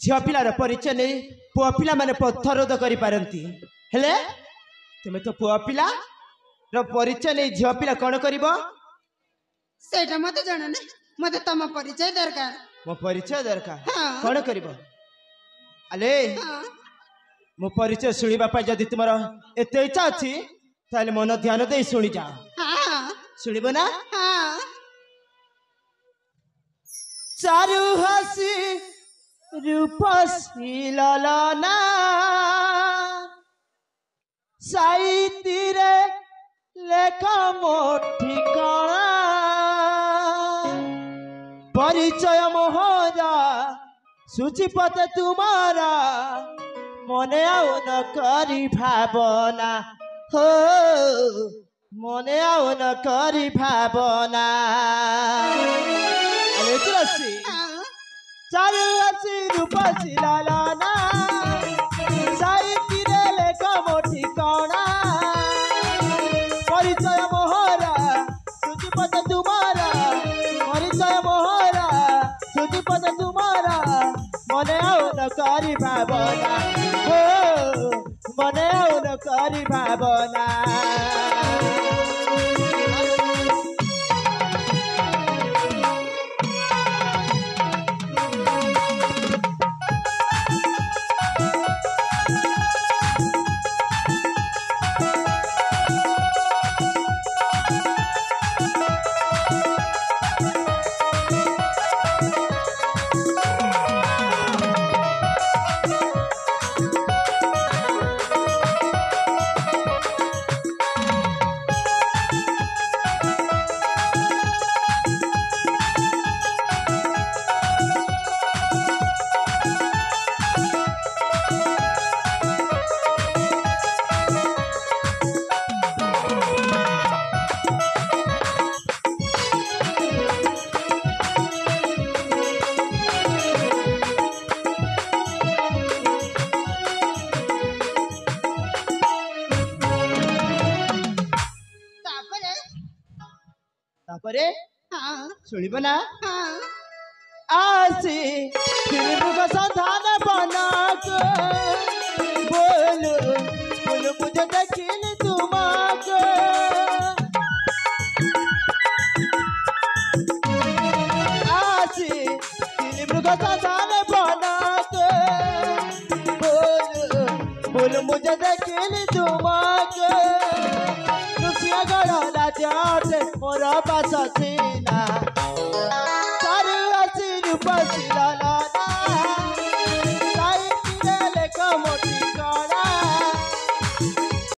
झील पिलार परिचय नहीं पुआ पिला माने पथरोध कर पारती हेले तुम तो पुआ पिला परिचय नहीं झील पिला कौन कर मत जाना ना मत तुम परिचय दरकार मो परिचय दरकार हाँ। कौन कर अले मो परिचय शुणा जदि तुम एत इच्छा अच्छी ताले मन ध्यान दे शुणी जा हाँ। शुणब ना हाँ। चारु हसी रूपसी ललना साहित्य लेख मो ठिकाना परिचय मोहरा सूचिपत तुम्हारा मने आओ न करी भावना हो मने आओ न करी भावना अरे तुलसी चारु हसी रूपसी ललना साहित्य लेख मो ठिकाना परिचय मोहरा सूचिपत तुम्हारा परिचय मोहरा सूचिपत तुम्हारा मने आओ न करी भावना हो मने आओ न करी भावना शुणब ना आसी संधान बना बोल बोल मुझे देखिन तुमक आसी मृग संधान बना बोल बोल मुझे देखिन तुमक गड़ा मोर पास सीना चारु हसी रूपसी ललना साहित्य लेख मोटी